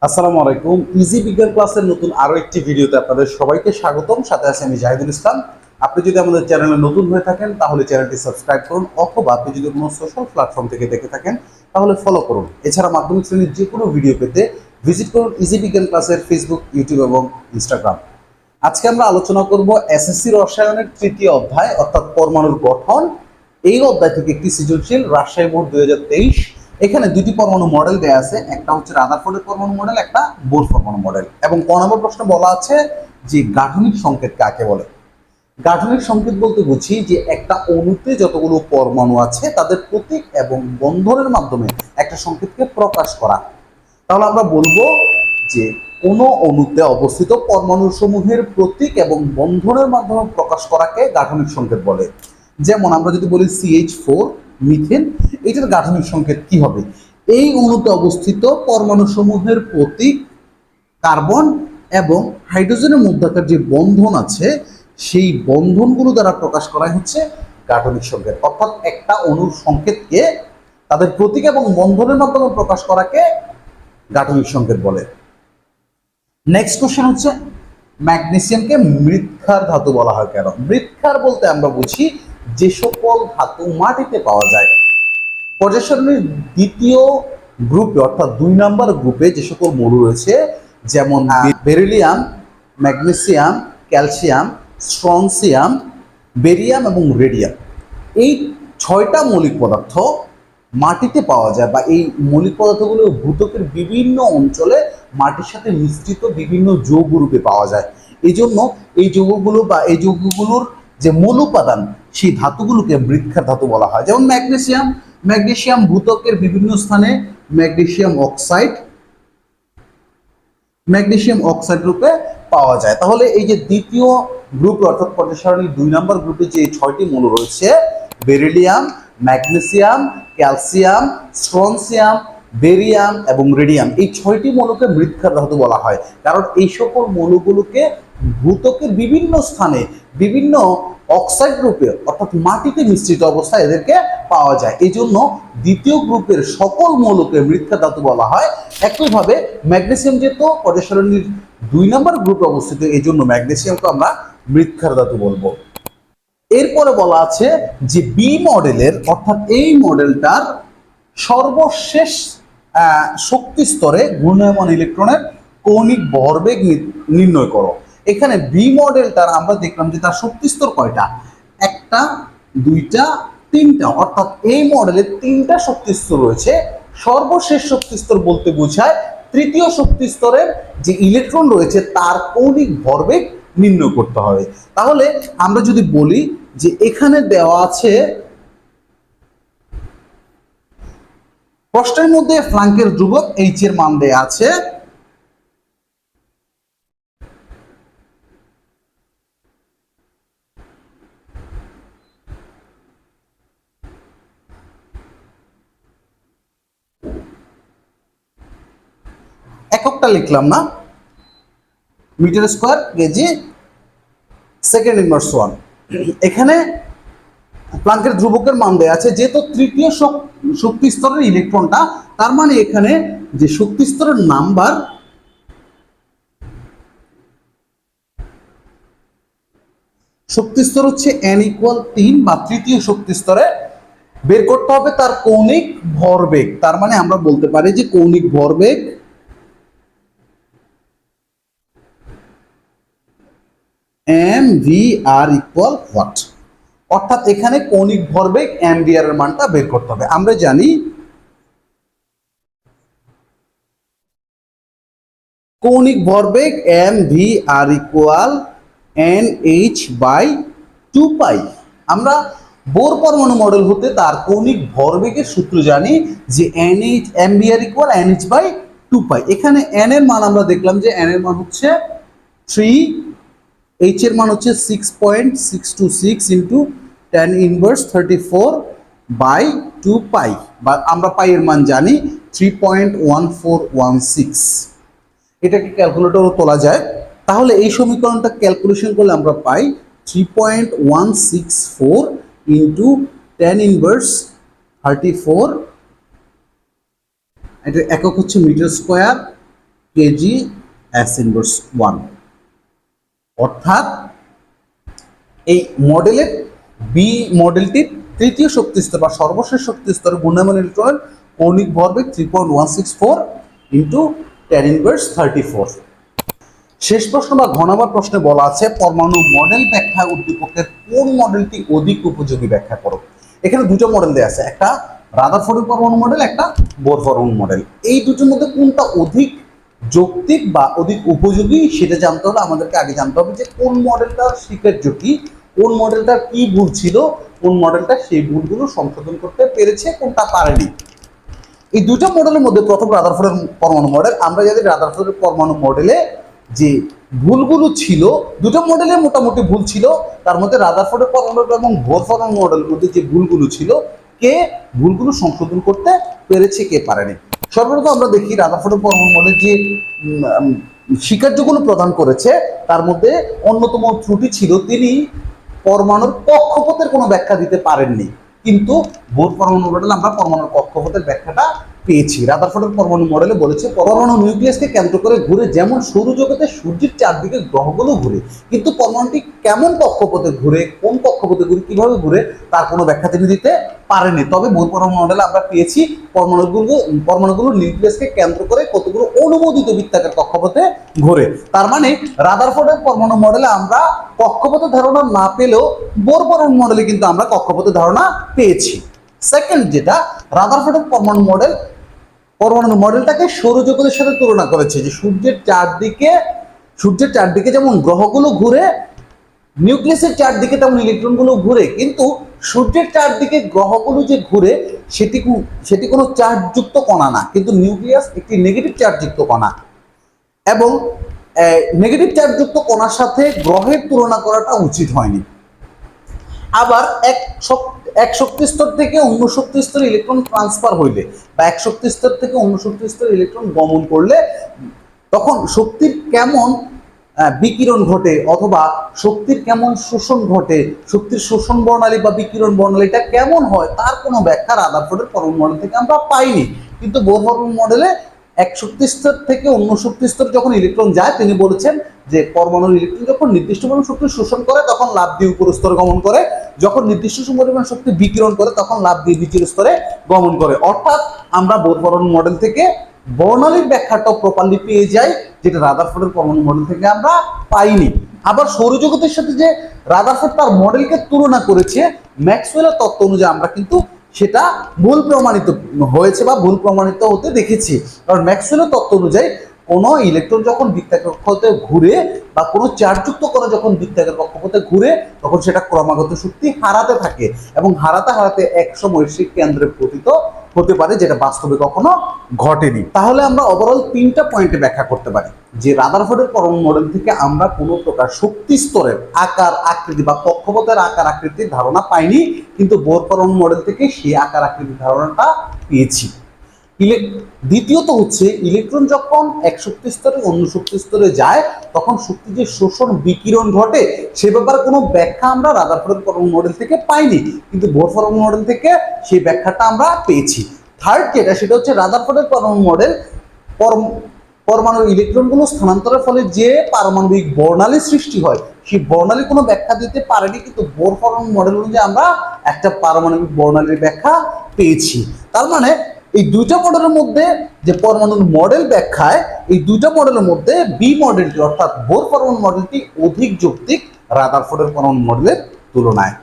আসসালামু আলাইকুম। ইজি বিজ্ঞান ক্লাসের নতুন আরো একটি ভিডিওতে আপনাদের সবাইকে স্বাগতম। সাথে আছে আমি জাহিদুল ইসলাম। আপনি যদি আমাদের চ্যানেলে নতুন হয়ে থাকেন তাহলে চ্যানেলটি সাবস্ক্রাইব করুন, অথবা আপনি যদি কোনো সোশ্যাল প্ল্যাটফর্ম থেকে দেখে থাকেন তাহলে ফলো করুন। এছাড়া মাধ্যমিক শ্রেণীর যে কোনো ভিডিও পেতে ভিজিট করুন ইজি বিজ্ঞান ক্লাসের ফেসবুক, ইউটিউব এবং ইনস্টাগ্রাম। আজকে আমরা আলোচনা করব এসএসসি রসায়নের তৃতীয় অধ্যায় অর্থাৎ পরমাণুর গঠন। এই অধ্যায় থেকে একটি সৃজনশীল রাজশাহী বোর্ড 2023। এখানে দুটি পরমাণু মডেল দেয়া আছে, একটা হচ্ছে রাদারফোর্ডের পরমাণু মডেল, একটা বোর পরমাণু মডেল। এবং ক নম্বর প্রশ্ন বলা আছে যে গাঠনিক সংকেত কাকে বলে। গাঠনিক সংকেত বলতে বুঝি যে একটা অণুতে যতগুলো পরমাণু আছে তাদের প্রতীক এবং বন্ধনের মাধ্যমে একটা সংকেতকে প্রকাশ করা। তাহলে আমরা বলবো যে কোনো অণুতে অবস্থিত পরমাণু সমূহের প্রতীক এবং বন্ধনের মাধ্যমে প্রকাশ করাকে গাঠনিক সংকেত বলে। যেমন আমরা যদি বলি CH4 মিথেন, এটার গাঠনিক সংকেত কি হবে? এই অণুতে অবস্থিত পরমাণু সমূহের প্রতীক কার্বন এবং হাইড্রোজেনের মধ্যকার যে বন্ধন আছে সেই বন্ধনগুলো দ্বারা প্রকাশ করাই হচ্ছে গাঠনিক সংকেত। অর্থাৎ একটা অণুর সংকেতকে তাদের প্রতীক এবং বন্ধনের মাধ্যমে প্রকাশ করাকে গাঠনিক সংকেত বলে। নেক্সট কোশ্চেন হচ্ছে ম্যাগনেসিয়ামকে মৃৎক্ষার ধাতু বলা হয় কেন? মৃৎক্ষার বলতে আমরা বুঝি যে সকল ধাতু মাটিতে পাওয়া যায়। পর্যায় সারণীর দ্বিতীয় গ্রুপে অর্থাৎ 2 নম্বর গ্রুপে যে সকল মৌল রয়েছে যেমন beryllium, magnesium, calcium, strontium, barium এবং রেডিয়াম, এই 6টা মৌলিক পদার্থ মাটিতে পাওয়া যায়, বা এই মৌলিক পদার্থগুলো ভূত্বকের বিভিন্ন অঞ্চলে মাটির সাথে মিশ্রিত বিভিন্ন যৌগ রূপে পাওয়া যায়। এই জন্য এই যৌগগুলো বা এই যৌগগুলোর যে মূল উপাদান সেই ধাতুগুলোকে মৃৎক্ষার ধাতু বলা হয়। যেমন ম্যাগনেসিয়াম ভূত্বকের বিভিন্ন স্থানে ম্যাগনেসিয়াম অক্সাইড রূপে পাওয়া যায়। তাহলে এই যে দ্বিতীয় গ্রুপ অর্থাৎ পর্যায় সারণীর 2 নম্বর গ্রুপে যে 6টি মৌল রয়েছে beryllium, magnesium, calcium, strontium, barium এবং রেডিয়াম, এই 6টি মৌলকে মৃৎক্ষার ধাতু বলা হয়। কারণ এই সকল মৌলগুলোকে ভূত্বকের বিভিন্ন স্থানে বিভিন্ন অক্সাইড রূপে অর্থাৎ মাটিতে মিশ্রিত অবস্থায় এদেরকে পাওয়া যায়। এই জন্য দ্বিতীয় গ্রুপের সকল মৌলকে মৃৎক্ষার ধাতু বলা হয়। একইভাবে ম্যাগনেসিয়াম যেহেতু পর্যায় সারণীর 2 নম্বর গ্রুপে অবস্থিত, এই জন্য ম্যাগনেসিয়ামকে আমরা মৃৎক্ষার ধাতু বলবো। এরপরে বলা আছে যে বি মডেলের অর্থাৎ এই মডেলটার সর্বশেষ শক্তি স্তরে ঘূর্ণায়মান ইলেকট্রনের কৌণিক ভরবেগ নির্ণয় করো। এখানে বি মডেলটার আমরা দেখলাম যে তার শক্তি স্তর কয়টা? 1টা, 2টা, 3টা, অর্থাৎ এই মডেলের 3টা শক্তি স্তর রয়েছে। সর্বশেষ শক্তি স্তর বলতে বোঝায় তৃতীয় শক্তি স্তরের যে ইলেকট্রন রয়েছে তার কৌণিক ভরবেগ নির্ণয় করতে হবে। তাহলে আমরা যদি বলি যে এখানে দেওয়া আছে প্রশ্নের মধ্যে ফ্লাঙ্কের ধ্রুবক H এর মান দেয়া আছে, এককটা লিখলাম না, metre square kg second inverse 1। এখানে প্লাঙ্কের ধ্রুবকের মান দেয়া আছে, যেহেতু তৃতীয় শক্তি স্তরের ইলেকট্রনটা, তার মানে এখানে যে শক্তি স্তরের নাম্বার শক্তি স্তর হচ্ছে n = 3 বা তৃতীয় শক্তি স্তরে বের করতে হবে তার কৌণিক ভরবেগ। তার মানে আমরা বলতে পারি যে কৌণিক ভরবেগ mvr = what? অর্থাৎ এখানে কৌণিক ভরবেগ mvr এর মানটা বের করতে হবে। আমরা জানি কৌণিক ভরবেগ mvr = nh/2π। আমরা বোর পরমাণু মডেল হতে তার কৌণিক ভরবেগের সূত্র জানি যে mvr = nh/2π। এখানে n এর মান আমরা দেখলাম যে n এর মান হচ্ছে 3, h এর মান হচ্ছে 6.626 × 10⁻34/2π, বা আমরা পাই এর মান জানি 3.1416। এটাকে ক্যালকুলেটরও তোলা যায়। তাহলে এই সমীকরণটা ক্যালকুলেশন করলে আমরা পাই 3.164 × 10⁻34, এটা একক হচ্ছে metre square kg S inverse 1। অর্থাৎ এই মডেলের বি মডেলটির তৃতীয় শক্তি স্তর বা সর্বশেষ শক্তি স্তরে ঘূর্ণায়মান ইলেকট্রনের কৌণিক ভরবেগ 3.164 ইন্টু 10 ইনভার্স 34। শেষ প্রশ্ন বা ঘ নম্বর প্রশ্নে বলা আছে পরমাণু মডেল ব্যাখ্যা উদ্দীপকের কোন মডেলটি অধিক উপযোগী ব্যাখ্যা করো। এখানে দুটো মডেল দেওয়া আছে, একটা রাদারফোর্ডের পরমাণু মডেল, একটা বোর পরমাণু মডেল। এই দুটোর মধ্যে কোনটা অধিক যৌক্তিক বা অধিক উপযোগী সেটা জানতে হলে আমাদেরকে আগে জানতে হবে যে কোন মডেলটা স্বীকার্য কি, কোন মডেলটার কি ভুল ছিল, কোন মডেলটা সেই ভুলগুলো সংশোধন করতে পেরেছে, কোনটা পারেনি। এই দুটো মডেলের মধ্যে প্রথম রাদারফোর্ডের পরমাণু মডেল। আমরা যদি রাদারফোর্ডের পরমাণু মডেলে যে ভুলগুলো ছিল, দুটো মডেলে মোটামুটি ভুল ছিল, তার মধ্যে রাদারফোর্ডের পরমাণু মডেল এবং বোর পরমাণু মডেলের মধ্যে যে ভুলগুলো ছিল, কে ভুলগুলো সংশোধন করতে পেরেছে, কে পারেনি। সর্বপ্রথম আমরা দেখি রাদারফোর্ডের পরমাণু মডেল যে স্বীকার্যগুলো প্রদান করেছে তার মধ্যে অন্যতম ত্রুটি ছিল তিনি পরমাণুর কক্ষপথের কোনো ব্যাখ্যা দিতে পারেননি। কিন্তু বোর পরমাণু মডেলে আমরা পরমাণুর কক্ষপথের ব্যাখ্যাটা পেয়েছি। রাদারফোর্ডের পরমাণু মডেলে বলেছে পরমাণু নিউক্লিয়াসকে কেন্দ্র করে ঘুরে যেমন সৌরজগতে সূর্যের চারদিকে গ্রহগুলো ঘুরে, কিন্তু পরমাণুটি কেমন কক্ষপথে ঘুরে, কোন কক্ষপথে ঘুরে, কিভাবে ঘুরে তার কোনো ব্যাখ্যা তিনি দিতে পারেনি। তবে বোর পরমাণু মডেলে আমরা পেয়েছি পরমাণুগুলো নিউক্লিয়াসকে কেন্দ্র করে কতগুলো অনুমোদিত বৃত্তাকার কক্ষপথে ঘুরে। তার মানে রাদারফোর্ডের পরমাণু মডেলে আমরা কক্ষপথের ধারণা না পেলেও বোর পরমাণু মডেলে কিন্তু আমরা কক্ষপথের ধারণা পেয়েছি। সেকেন্ড, যেটা রাদারফোর্ডের পরমাণু মডেলটাকে সৌরজগতের সাথে তুলনা করেছে যে সূর্যের চারদিকে যেমন গ্রহগুলো ঘুরে, নিউক্লিয়াসের চারদিকে তেমন ইলেকট্রনগুলো ঘুরে, কিন্তু সূর্যের চারদিকে গ্রহগুলো যে ঘুরে সেটি কোনো চার্জযুক্ত কণা না, কিন্তু নিউক্লিয়াস একটি নেগেটিভ চার্জযুক্ত কণা, এবং নেগেটিভ চার্জযুক্ত কণার সাথে গ্রহের তুলনা করাটা উচিত হয়নি। আবার এক শক্তি স্তর থেকে অন্য শক্তি স্তরে ইলেকট্রন ট্রান্সফার হইলে বা এক শক্তি স্তর থেকে অন্য শক্তি স্তরে ইলেকট্রন গমন করলে তখন শক্তির কেমন বিকিরণ ঘটে অথবা শক্তির কেমন শোষণ ঘটে, শক্তির শোষণ বর্ণালী বা বিকিরণ বর্ণালীটা কেমন হয় তার কোনো ব্যাখ্যা রাদারফোর্ডের পরমাণু মডেল থেকে আমরা পাইনি। কিন্তু বোর পরমাণু মডেলে এক শক্তি স্তর থেকে অন্য শক্তি স্তরে যখন ইলেকট্রন যায় তিনি বলেছেন যে পরমাণুর ইলেকট্রন যখন নির্দিষ্ট পরিমাণ শক্তি শোষণ করে তখন লাফ দিয়ে উপর স্তরে গমন করে, যখন নির্দিষ্ট পরিমাণ শক্তি বিকিরণ করে তখন লাফ দিয়ে নিচের স্তরে গমন করে। অর্থাৎ আমরা বোর পরমাণু মডেল থেকে বর্ণালীর ব্যাখ্যাটা প্রপারলি পেয়ে যাই, যেটা রাদারফোর্ডের পরমাণু মডেল থেকে আমরা পাইনি। আবার সৌরজগতের সাথে যে রাদারফোর্ড তার মডেলকে তুলনা করেছে ম্যাক্সওয়েলের তত্ত্ব অনুযায়ী আমরা কিন্তু সেটা ভুল প্রমাণিত হয়েছে বা ভুল প্রমাণিত হতে দেখেছি। কারণ ম্যাক্সওয়েলের তত্ত্ব অনুযায়ী কোনো ইলেকট্রন যখন বৃত্তাকার কক্ষপথে ঘুরে বা কোনো চার্জযুক্ত কণা যখন বৃত্তাকার কক্ষপথে ঘুরে তখন সেটা ক্রমাগত শক্তি হারাতে থাকে এবং হারাতে হারাতে একসময় সে কেন্দ্রে পতিত হতে পারে, যেটা বাস্তবে কখনো ঘটেনি। তাহলে আমরা ওভারঅল 3টা পয়েন্টে ব্যাখ্যা করতে পারি যে রাদারফোর্ডের পরমাণু মডেল থেকে আমরা কোনো প্রকার শক্তি স্তরের আকার আকৃতি বা কক্ষপথের আকার আকৃতির ধারণা পাইনি, কিন্তু বোর পরমাণু মডেল থেকে সেই আকার আকৃতির ধারণাটা পেয়েছি। দ্বিতীয়ত হচ্ছে ইলেকট্রন যখন এক শক্তি স্তরে অন্য শক্তি স্তরে যায় তখন শক্তি যে শোষণ বিকিরণ ঘটে সে ব্যাপারে কোনো ব্যাখ্যা আমরা রাদারফোর্ডের পরমাণু মডেল থেকে পাইনি, কিন্তু বোর পরমাণু মডেল থেকে সেই ব্যাখ্যাটা আমরা পেয়েছি। থার্ড যেটা, সেটা হচ্ছে রাদারফোর্ডের পরমাণু মডেল পরমাণুর ইলেকট্রনগুলো স্থানান্তরের ফলে যে পারমাণবিক বর্ণালী সৃষ্টি হয় সেই বর্ণালী কোনো ব্যাখ্যা দিতে পারেনি, কিন্তু বোর পরমাণু মডেল অনুযায়ী আমরা একটা পারমাণবিক বর্ণালীর ব্যাখ্যা পেয়েছি। তার মানে এই দুইটা মডেলের মধ্যে যে পরমাণুর মডেল ব্যাখ্যায় এই দুইটা মডেলের মধ্যে বি মডেলটি অর্থাৎ বোর পরমাণু মডেলটি অধিক যৌক্তিক রাদারফোর্ডের পরমাণু মডেলের তুলনায়।